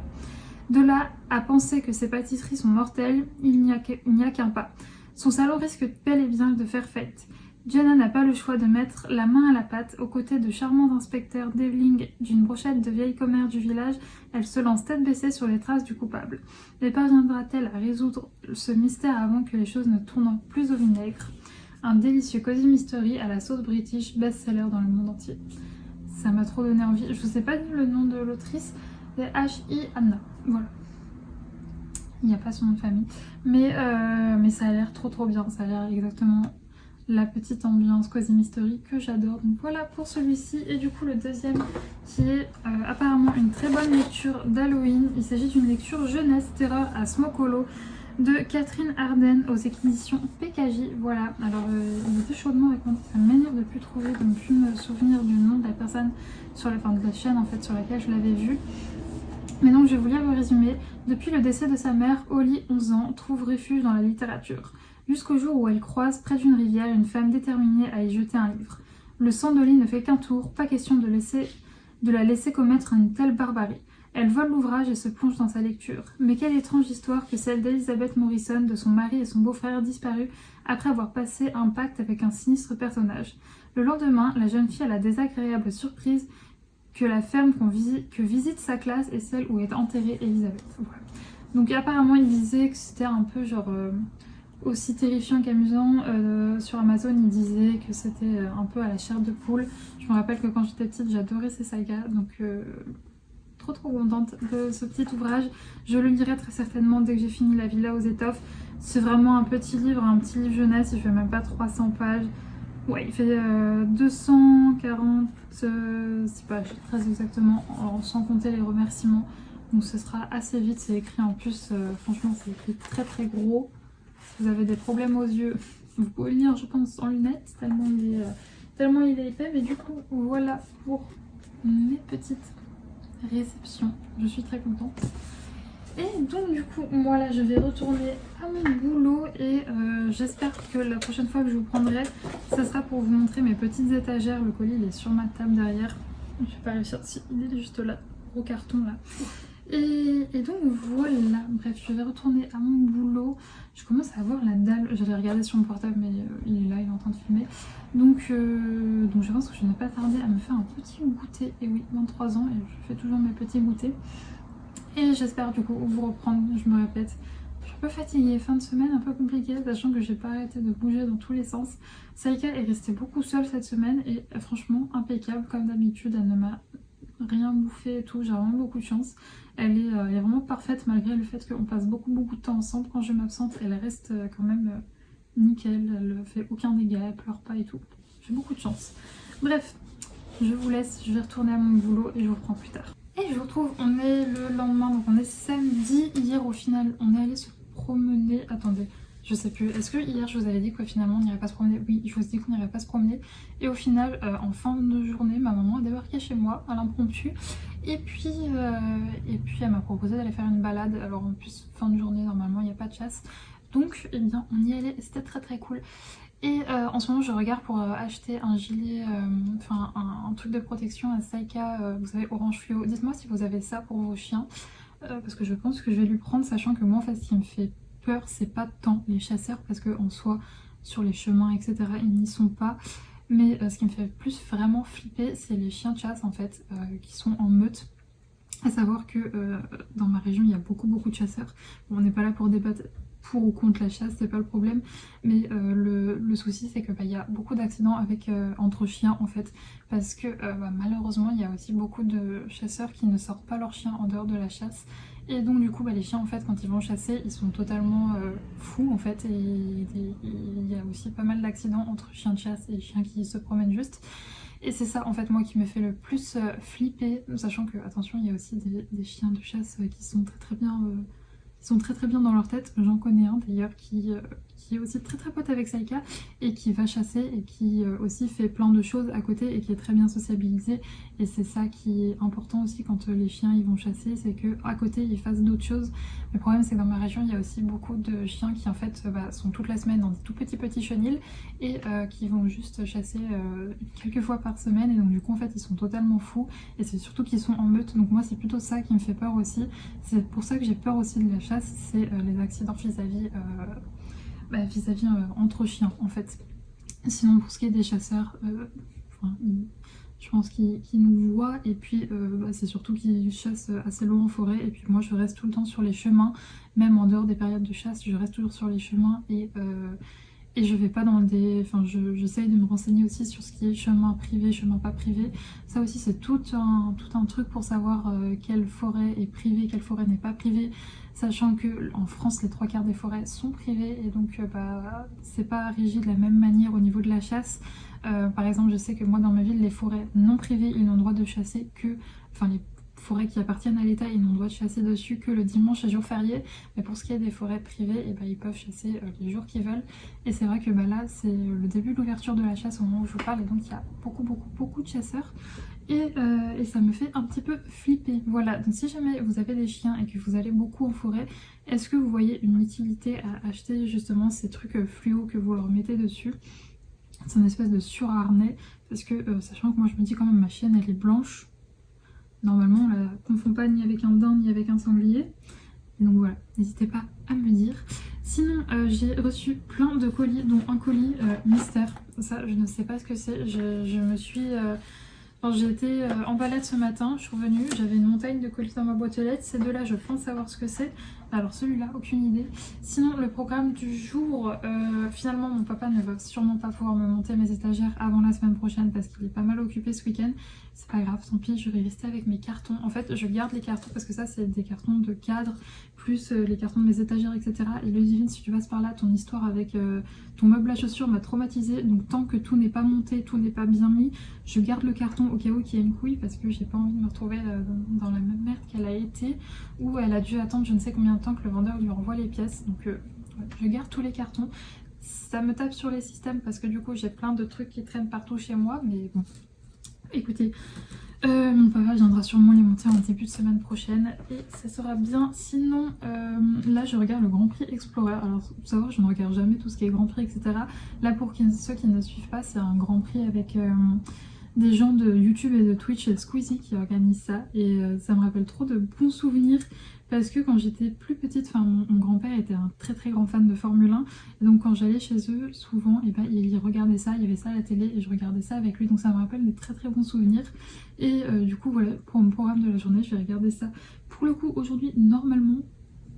De là à penser que ces pâtisseries sont mortelles, il n'y a qu'un pas. Son salon risque bel et bien de faire faillite. Jenna n'a pas le choix de mettre la main à la pâte. Aux côtés de charmants inspecteurs Devling d'une brochette de vieilles commères du village, elle se lance tête baissée sur les traces du coupable. Mais parviendra-t-elle à résoudre ce mystère avant que les choses ne tournent plus au vinaigre? Un délicieux Cozy Mystery à la sauce british, best-seller dans le monde entier. Ça m'a trop donné envie. Je ne sais pas le nom de l'autrice. C'est H.I. Anna, voilà. Il n'y a pas son nom de famille. Mais ça a l'air trop bien. Ça a l'air exactement la petite ambiance Cozy Mystery que j'adore. Donc voilà pour celui-ci. Et du coup le deuxième qui est apparemment une très bonne lecture d'Halloween. Il s'agit d'une lecture jeunesse terreur à Smokolo de Catherine Arden aux éditions PKJ. Voilà, alors il était chaudement recommandé. Ça m'énerve de plus trouver, de ne plus me souvenir du nom de la personne de la chaîne en fait sur laquelle je l'avais vue. Mais donc je vais vous lire le résumé. Depuis le décès de sa mère, Holly, 11 ans, trouve refuge dans la littérature. Jusqu'au jour où elle croise près d'une rivière une femme déterminée à y jeter un livre. Le sang d'Holly ne fait qu'un tour, pas question de la laisser commettre une telle barbarie. Elle vole l'ouvrage et se plonge dans sa lecture. Mais quelle étrange histoire que celle d'Elizabeth Morrison, de son mari et son beau-frère disparus après avoir passé un pacte avec un sinistre personnage. Le lendemain, la jeune fille a la désagréable surprise que la ferme que visite sa classe est celle où est enterrée Elizabeth. Voilà. Donc apparemment il disait que c'était un peu genre aussi terrifiant qu'amusant. Sur Amazon il disait que c'était un peu à la chair de poule. Je me rappelle que quand j'étais petite j'adorais ces sagas, donc trop contente de ce petit ouvrage. Je le lirai très certainement dès que j'ai fini La Villa aux étoffes. C'est vraiment un petit livre jeunesse, il fait même pas 300 pages. Ouais, il fait 246 pages, très exactement, sans compter les remerciements. Donc ce sera assez vite, c'est écrit en plus, franchement c'est écrit très gros. Si vous avez des problèmes aux yeux, vous pouvez le lire je pense en lunettes, tellement il est épais. Mais du coup, voilà pour mes petites réceptions. Je suis très contente. Et donc du coup, moi là je vais retourner à mon boulot et j'espère que la prochaine fois que je vous prendrai, ça sera pour vous montrer mes petites étagères. Le colis il est sur ma table derrière. Je vais pas réussir, si il est juste là, gros carton là. Et donc voilà, bref, je vais retourner à mon boulot. Je commence à avoir la dalle. J'avais regardé sur mon portable mais il est là, il est en train de filmer. Donc je pense que je n'ai pas tardé à me faire un petit goûter. Et oui, 23 ans et je fais toujours mes petits goûters. Et j'espère du coup vous reprendre, je me répète. Je suis un peu fatiguée, fin de semaine un peu compliquée, sachant que j'ai pas arrêté de bouger dans tous les sens. Saïka est restée beaucoup seule cette semaine et franchement impeccable comme d'habitude, elle ne m'a rien bouffé et tout, j'ai vraiment beaucoup de chance. Elle est vraiment parfaite malgré le fait qu'on passe beaucoup de temps ensemble. Quand je m'absente, elle reste quand même nickel, elle fait aucun dégât, elle pleure pas et tout. J'ai beaucoup de chance. Bref, je vous laisse, je vais retourner à mon boulot et je vous reprends plus tard. Et je vous retrouve, on est le lendemain, donc on est samedi. Hier au final, on est allé se promener. Attendez, je sais plus. Est-ce que hier je vous avais dit quoi finalement on n'irait pas se promener? Oui, je vous ai dit qu'on n'irait pas se promener. Et au final, en fin de journée, ma maman a débarqué chez moi à l'impromptu. Et puis elle m'a proposé d'aller faire une balade. Alors en plus, fin de journée, normalement, il n'y a pas de chasse. Donc, eh bien, on y allait. C'était très cool. Et en ce moment je regarde pour acheter un gilet, enfin un truc de protection à Saïka, vous savez, orange fluo. Dites-moi si vous avez ça pour vos chiens, parce que je pense que je vais lui prendre, sachant que moi en fait ce qui me fait peur c'est pas tant les chasseurs, parce que en soi sur les chemins etc ils n'y sont pas. Mais ce qui me fait plus vraiment flipper c'est les chiens de chasse en fait, qui sont en meute. À savoir que dans ma région il y a beaucoup de chasseurs. Bon, on n'est pas là pour débattre pour ou contre la chasse, c'est pas le problème, mais le souci c'est que y a beaucoup d'accidents avec entre chiens en fait, parce que malheureusement il y a aussi beaucoup de chasseurs qui ne sortent pas leurs chiens en dehors de la chasse, et donc du coup les chiens en fait quand ils vont chasser ils sont totalement fous en fait, et il y a aussi pas mal d'accidents entre chiens de chasse et chiens qui se promènent juste. Et c'est ça en fait moi qui me fait le plus flipper, sachant que attention il y a aussi des chiens de chasse qui sont très bien ils sont très bien dans leur tête. J'en connais un d'ailleurs qui est aussi très pote avec Saïka et qui va chasser et qui aussi fait plein de choses à côté et qui est très bien sociabilisé. Et c'est ça qui est important aussi quand les chiens ils vont chasser, c'est que à côté ils fassent d'autres choses. Le problème c'est que dans ma région il y a aussi beaucoup de chiens qui en fait sont toute la semaine dans des tout petits chenils et qui vont juste chasser quelques fois par semaine, et donc du coup en fait ils sont totalement fous, et c'est surtout qu'ils sont en meute. Donc moi c'est plutôt ça qui me fait peur aussi. C'est pour ça que j'ai peur aussi de la chasse, c'est les accidents vis-à-vis entre chiens en fait. Sinon pour ce qui est des chasseurs, je pense qu'ils nous voient, et puis c'est surtout qu'ils chassent assez loin en forêt, et puis moi je reste tout le temps sur les chemins, même en dehors des périodes de chasse, je reste toujours sur les chemins, et je vais pas dans des... Enfin j'essaye de me renseigner aussi sur ce qui est chemin privé, chemin pas privé. Ça aussi c'est tout un truc pour savoir quelle forêt est privée, quelle forêt n'est pas privée. Sachant que en France les 3/4 des forêts sont privées, et donc c'est pas rigide de la même manière au niveau de la chasse. Par exemple je sais que moi dans ma ville les forêts non privées ils n'ont le droit de chasser que... Enfin les forêts qui appartiennent à l'État, ils n'ont le droit de chasser dessus que le dimanche et jour férié. Mais pour ce qui est des forêts privées, ils peuvent chasser les jours qu'ils veulent. Et c'est vrai que là, c'est le début de l'ouverture de la chasse au moment où je vous parle, et donc il y a beaucoup de chasseurs. Et ça me fait un petit peu flipper. Voilà, donc si jamais vous avez des chiens et que vous allez beaucoup en forêt, est-ce que vous voyez une utilité à acheter justement ces trucs fluo que vous leur mettez dessus? C'est une espèce de surharnais, parce que sachant que moi je me dis quand même ma chienne elle est blanche. Normalement, on la confond pas ni avec un daim ni avec un sanglier. Donc voilà, n'hésitez pas à me dire. Sinon, j'ai reçu plein de colis, dont un colis mystère. Ça, je ne sais pas ce que c'est. Je me suis... Enfin, j'ai été en balade ce matin, je suis revenue, j'avais une montagne de colis dans ma boîte aux lettres. Ces deux-là, je pense savoir ce que c'est. Alors celui-là, aucune idée. Sinon, le programme du jour, finalement, mon papa ne va sûrement pas pouvoir me monter mes étagères avant la semaine prochaine parce qu'il est pas mal occupé ce week-end. C'est pas grave, tant pis, je vais rester avec mes cartons. En fait, je garde les cartons parce que ça, c'est des cartons de cadre, plus les cartons de mes étagères, etc. Et le divine, si tu passes par là, ton histoire avec ton meuble à chaussures m'a traumatisée. Donc tant que tout n'est pas monté, tout n'est pas bien mis, je garde le carton au cas où il y a une couille parce que j'ai pas envie de me retrouver dans la même merde qu'elle a été, où elle a dû attendre je ne sais combien de temps que le vendeur lui renvoie les pièces. Donc je garde tous les cartons. Ça me tape sur les systèmes parce que du coup j'ai plein de trucs qui traînent partout chez moi, mais bon, écoutez, mon papa viendra sûrement les monter en début de semaine prochaine et ça sera bien. Sinon, là je regarde le Grand Prix Explorer. Alors, faut savoir, je ne regarde jamais tout ce qui est Grand Prix, etc. Là, pour ceux qui ne suivent pas, c'est un Grand Prix avec des gens de YouTube et de Twitch et Squeezie qui organisent ça. Et ça me rappelle trop de bons souvenirs. Parce que quand j'étais plus petite, enfin mon grand-père était un très très grand fan de Formule 1. Et donc quand j'allais chez eux, souvent, et ben, il regardait ça, il y avait ça à la télé et je regardais ça avec lui. Donc ça me rappelle des très très bons souvenirs. Et du coup voilà, pour mon programme de la journée, je vais regarder ça. Pour le coup, aujourd'hui, normalement,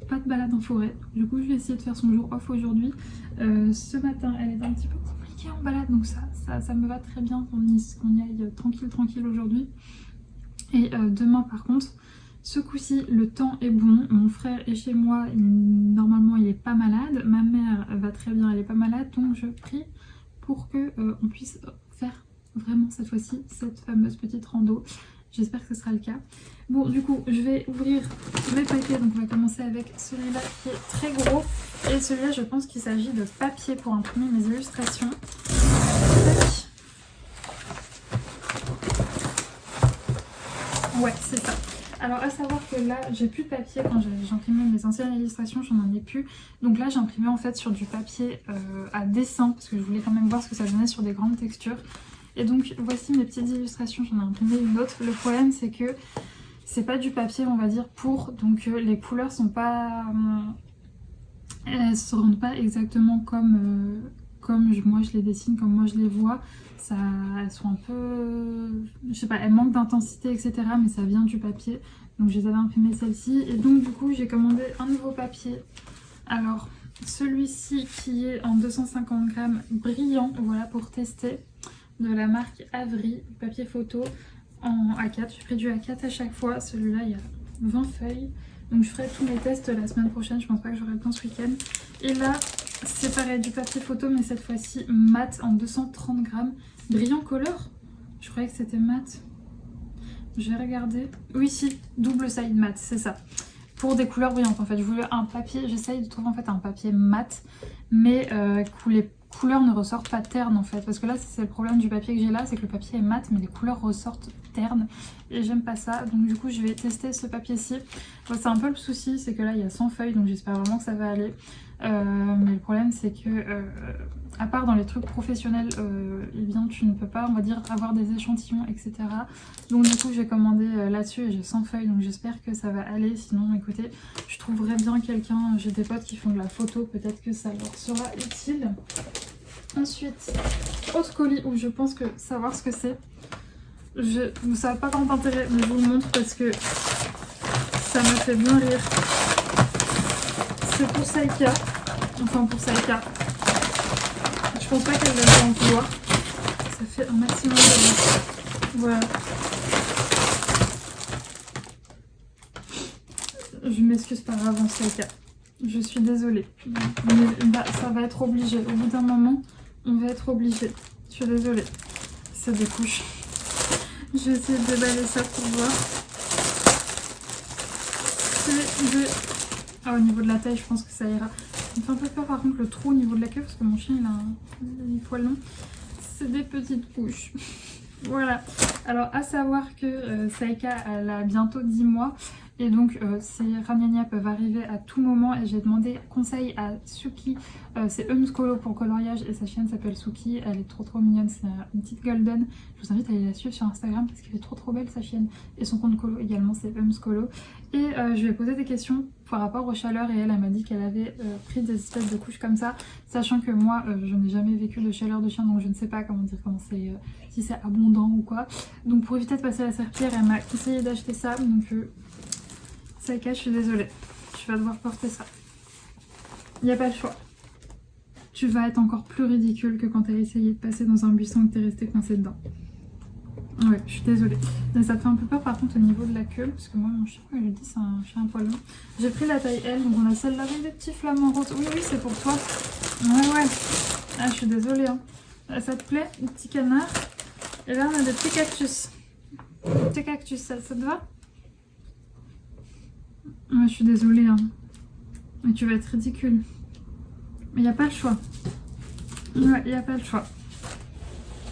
pas de balade en forêt. Du coup, je vais essayer de faire son jour off aujourd'hui. Ce matin, elle est un petit peu compliquée en balade, donc ça me va très bien qu'on y aille tranquille aujourd'hui. Et demain par contre, ce coup-ci, le temps est bon. Mon frère est chez moi, normalement il est pas malade. Ma mère va très bien, elle est pas malade. Donc je prie pour que on puisse faire vraiment cette fois-ci cette fameuse petite rando. J'espère que ce sera le cas. Bon, du coup, je vais ouvrir mes paquets. Donc on va commencer avec celui-là qui est très gros. Et celui-là, je pense qu'il s'agit de papier pour imprimer mes illustrations. Ouais, c'est ça. Alors à savoir que là j'ai plus de papier. Quand j'imprimais mes anciennes illustrations, j'en ai plus. Donc là j'imprimais en fait sur du papier à dessin parce que je voulais quand même voir ce que ça donnait sur des grandes textures. Et donc voici mes petites illustrations, j'en ai imprimé une autre. Le problème c'est que c'est pas du papier on va dire pour, donc les couleurs sont pas... elles se rendent pas exactement comme moi je les dessine, comme moi je les vois. Ça, elles sont un peu... je sais pas, elles manquent d'intensité etc. mais ça vient du papier. Donc je les avais imprimées celle-ci. Et donc du coup j'ai commandé un nouveau papier. Alors celui-ci qui est en 250 grammes brillant, voilà pour tester. De la marque Avery, papier photo en A4. J'ai pris du A4 à chaque fois. Celui-là il y a 20 feuilles. Donc je ferai tous mes tests la semaine prochaine. Je pense pas que j'aurai le temps ce week-end. Et là c'est pareil, du papier photo mais cette fois-ci mat en 230 grammes. Brillant couleur. Je croyais que c'était mat. Je vais regarder. Oui si, double side mat, c'est ça. Pour des couleurs brillantes en fait. Je voulais un papier, j'essaye de trouver en fait un papier mat. Mais les couleurs ne ressortent pas ternes en fait. Parce que là c'est le problème du papier que j'ai là, c'est que le papier est mat mais les couleurs ressortent ternes. Et j'aime pas ça. Donc du coup je vais tester ce papier-ci. Bon, c'est un peu le souci, c'est que là il y a 100 feuilles. Donc j'espère vraiment que ça va aller. Mais le problème c'est que à part dans les trucs professionnels, eh bien tu ne peux pas on va dire avoir des échantillons etc. Donc du coup j'ai commandé là-dessus et j'ai 100 feuilles donc j'espère que ça va aller. Sinon écoutez, je trouverai bien quelqu'un, j'ai des potes qui font de la photo, peut-être que ça leur sera utile. Ensuite, autre colis où je pense que savoir ce que c'est. Ça n'a pas grand intérêt mais je vous le montre parce que ça me fait bien rire. C'est pour Saïka, enfin pour Saïka. Je pense pas qu'elle va en vouloir. Ça fait un maximum de bien. Voilà. Je m'excuse par avance Saïka. Je suis désolée. Mais bah, ça va être obligé. Au bout d'un moment, on va être obligé. Je suis désolée. C'est des couches. Je vais essayer de déballer ça pour voir. C'est des... Ah, au niveau de la taille, je pense que ça ira. Ça me fait un peu peur par contre le trou au niveau de la queue parce que mon chien il a un poil long. C'est des petites couches. Voilà. Alors à savoir que Saïka elle a bientôt 10 mois Et donc ces ragnagnas peuvent arriver à tout moment et j'ai demandé conseil à Suki, c'est Colo pour coloriage et sa chienne s'appelle Suki, elle est trop mignonne, c'est une petite golden. Je vous invite à aller la suivre sur Instagram parce qu'elle est trop belle sa chienne et son compte colo également c'est Colo. Et je lui ai posé des questions par rapport aux chaleurs et elle m'a dit qu'elle avait pris des espèces de couches comme ça, sachant que moi je n'ai jamais vécu de chaleur de chien donc je ne sais pas comment c'est, si c'est abondant ou quoi. Donc pour éviter de passer la serpillière elle m'a conseillé d'acheter ça, donc Saïka, je suis désolée, tu vas devoir porter ça. Il n'y a pas le choix. Tu vas être encore plus ridicule que quand tu as essayé de passer dans un buisson et que tu es resté coincé dedans. Ouais, je suis désolée. Mais ça te fait un peu peur par contre au niveau de la queue, parce que moi mon chien, je le dis, c'est un chien à poil long. J'ai pris la taille L, donc on a celle-là avec des petits flamants roses. Oui, c'est pour toi. Ouais. Ah, je suis désolée. Hein. Ça te plaît, les petits canards? Et là on a des petits cactus. Des petits cactus, ça te va? Ouais, je suis désolée, hein. Mais tu vas être ridicule. Mais il n'y a pas le choix. Ouais, il n'y a pas le choix.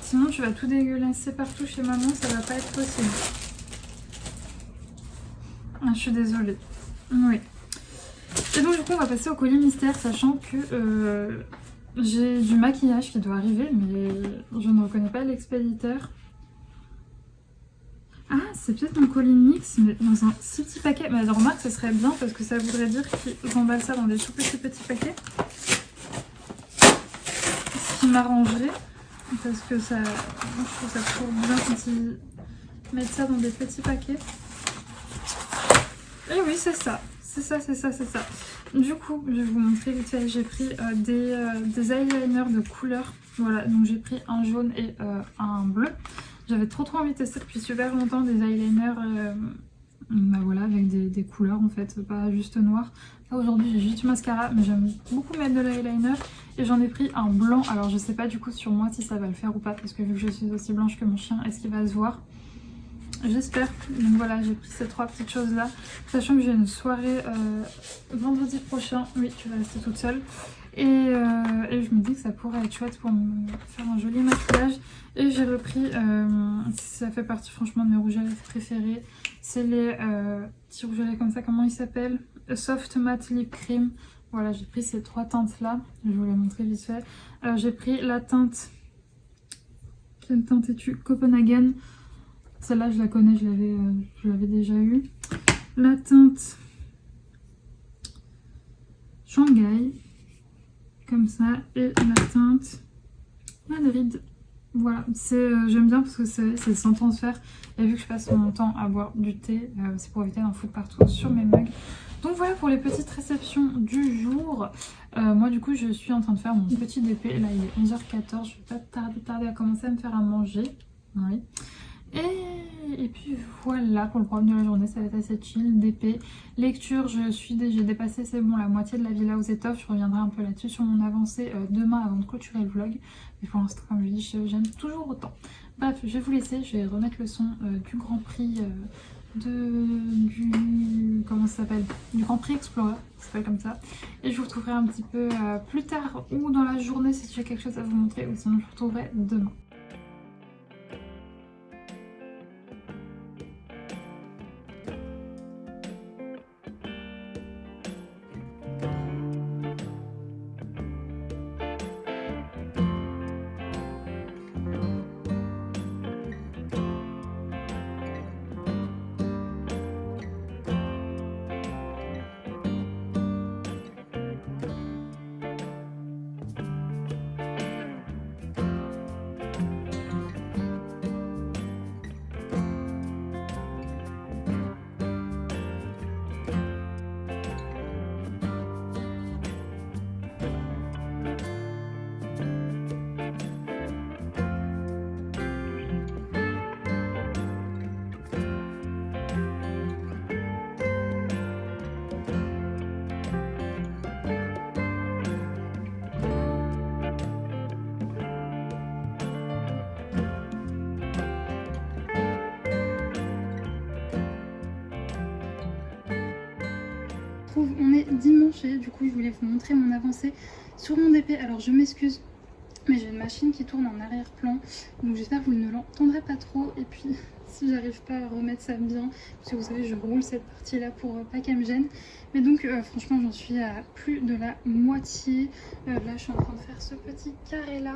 Sinon, tu vas tout dégueulasser partout chez maman, ça va pas être possible. Ah, je suis désolée. Oui. Et donc, du coup, on va passer au colis mystère, sachant que j'ai du maquillage qui doit arriver, mais je ne reconnais pas l'expéditeur. Ah, c'est peut-être un colis mix, mais dans un si petit paquet. Mais remarque, ce serait bien parce que ça voudrait dire qu'ils emballent ça dans des tout petits paquets. Ce qui m'arrangerait, parce que ça, moi, je trouve ça trop bien quand ils mettent ça dans des petits paquets. Et oui, c'est ça. C'est ça. Du coup, je vais vous montrer vite fait. J'ai pris des eyeliners de couleur. Voilà, donc j'ai pris un jaune et un bleu. J'avais trop envie de tester depuis super longtemps des eyeliners bah voilà, avec des couleurs en fait, pas juste noir. Là aujourd'hui j'ai juste du mascara, mais j'aime beaucoup mettre de l'eyeliner. Et j'en ai pris un blanc, alors je sais pas du coup sur moi si ça va le faire ou pas, parce que vu que je suis aussi blanche que mon chien, est-ce qu'il va se voir? J'espère. Donc voilà, j'ai pris ces trois petites choses là, sachant que j'ai une soirée vendredi prochain. Oui, tu vas rester toute seule. Et je me dis que ça pourrait être chouette pour me faire un joli maquillage. Et j'ai repris, ça fait partie franchement de mes rouges à lèvres préférés. C'est les petits rouges à lèvres comme ça, comment ils s'appellent? Soft Matte Lip Cream. Voilà, j'ai pris ces trois teintes là. Je vais vous les montrer vite fait. J'ai pris la teinte, quelle teinte es-tu? Copenhagen. Celle-là je la connais, je l'avais déjà eue. La teinte Shanghai, comme ça, et la teinte Madrid. Voilà, j'aime bien parce que c'est sans transfert. Et vu que je passe mon temps à boire du thé, c'est pour éviter d'en foutre partout sur mes mugs. Donc voilà pour les petites réceptions du jour. Moi du coup je suis en train de faire mon petit DP. Là il est 11h14, je vais pas tarder à commencer à me faire à manger. Oui. Et puis voilà pour le programme de la journée, ça va être assez chill, DP, lecture, j'ai dépassé, c'est bon, la moitié de la Villa aux Étoffes, je reviendrai un peu là-dessus sur mon avancée demain avant de clôturer le vlog, mais pour l'instant comme je dis, j'aime toujours autant. Bref, je vais vous laisser, je vais remettre le son du Grand Prix comment ça s'appelle, du Grand Prix Explorer, ça s'appelle comme ça, et je vous retrouverai un petit peu plus tard ou dans la journée si j'ai quelque chose à vous montrer, ou sinon je vous retrouverai demain. On est dimanche et du coup je voulais vous montrer mon avancée sur mon DP. Alors je m'excuse, Mais j'ai une machine qui tourne en arrière-plan, donc j'espère que vous ne l'entendrez pas trop. Et puis si j'arrive pas à remettre ça bien, parce que vous savez je roule cette partie là pour pas qu'elle me gêne. Mais donc franchement j'en suis à plus de la moitié. Là je suis en train de faire ce petit carré là.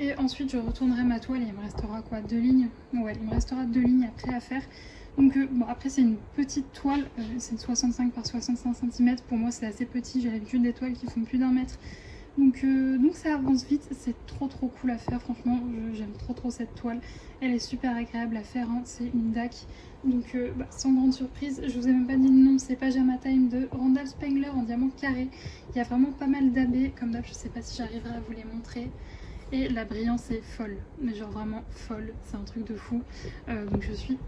Et ensuite je retournerai ma toile et il me restera quoi, 2 lignes. Ouais, il me restera 2 lignes après à faire. Donc bon, après c'est une petite toile, c'est 65 par 65 cm. Pour moi c'est assez petit, j'ai l'habitude des toiles qui font plus d'1 mètre. Donc ça avance vite, c'est trop cool à faire, franchement j'aime trop cette toile. Elle est super agréable à faire, hein. C'est une DAC. Donc sans grande surprise, je vous ai même pas dit le nom, c'est Pajama Time de Randall Spengler en diamant carré. Il y a vraiment pas mal d'AB, comme d'hab, je sais pas si j'arriverai à vous les montrer. Et la brillance est folle, mais genre vraiment folle, c'est un truc de fou. Donc je suis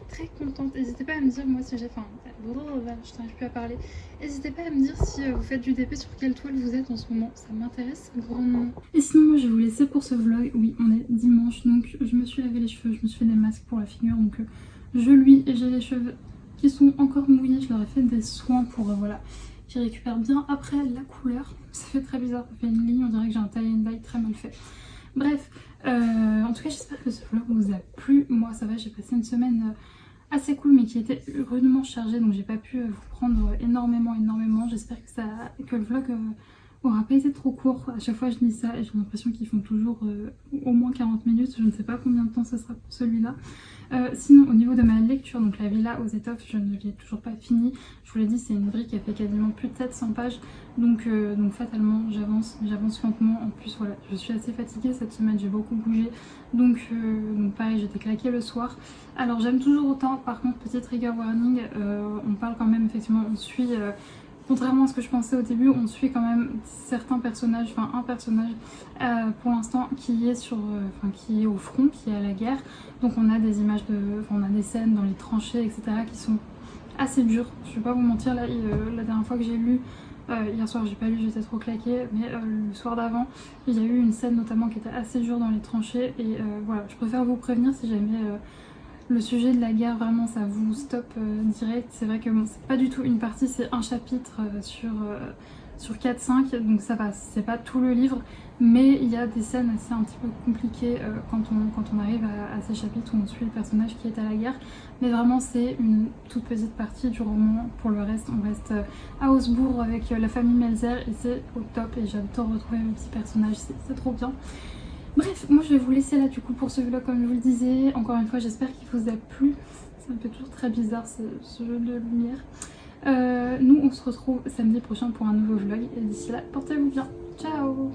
très contente. N'hésitez pas à me dire, moi si j'ai... Enfin, je n'arrive plus à parler. N'hésitez pas à me dire si vous faites du DP, sur quelle toile vous êtes en ce moment. Ça m'intéresse grandement. Et sinon, moi je vais vous laisser pour ce vlog. Oui, on est dimanche, donc je me suis lavé les cheveux, je me suis fait des masques pour la figure. Donc je luis et j'ai les cheveux qui sont encore mouillés. Je leur ai fait des soins pour, voilà... J'y récupère bien après la couleur. Ça fait très bizarre, ça fait une ligne, on dirait que j'ai un tie and dye très mal fait. Bref, en tout cas j'espère que ce vlog vous a plu. Moi ça va, j'ai passé une semaine assez cool mais qui était rudement chargée, donc j'ai pas pu vous prendre énormément. J'espère que le vlog aura pas été trop court. À chaque fois je dis ça et j'ai l'impression qu'ils font toujours au moins 40 minutes. Je ne sais pas combien de temps ce sera pour celui-là. Sinon au niveau de ma lecture, donc la villa aux étoffes, je ne l'ai toujours pas fini. Je vous l'ai dit, c'est une brique qui a fait quasiment plus de 700 pages. Donc fatalement j'avance lentement. En plus voilà, je suis assez fatiguée cette semaine, j'ai beaucoup bougé. Donc pareil, j'étais claquée le soir. Alors j'aime toujours autant, par contre petit trigger warning, on parle quand même effectivement, on suit... Contrairement à ce que je pensais au début, on suit quand même certains personnages, enfin un personnage pour l'instant qui est qui est au front, qui est à la guerre. Donc on a des images on a des scènes dans les tranchées, etc. qui sont assez dures. Je vais pas vous mentir, là, la dernière fois que j'ai lu, hier soir j'ai pas lu, j'étais trop claquée, mais le soir d'avant, il y a eu une scène notamment qui était assez dure dans les tranchées. Et voilà, je préfère vous prévenir si jamais... le sujet de la guerre, vraiment, ça vous stoppe direct. C'est vrai que bon, c'est pas du tout une partie, c'est un chapitre sur 4-5, donc ça va, c'est pas tout le livre, mais il y a des scènes assez un petit peu compliquées quand on arrive à ces chapitres où on suit le personnage qui est à la guerre. Mais vraiment, c'est une toute petite partie du roman. Pour le reste, on reste à Augsbourg avec la famille Melzer et c'est au top. Et j'adore retrouver mes petits personnages, c'est trop bien. Bref, moi je vais vous laisser là du coup pour ce vlog comme je vous le disais. Encore une fois, j'espère qu'il vous a plu. Ça me fait toujours très bizarre ce jeu de lumière. Nous on se retrouve samedi prochain pour un nouveau vlog. Et d'ici là, portez-vous bien. Ciao!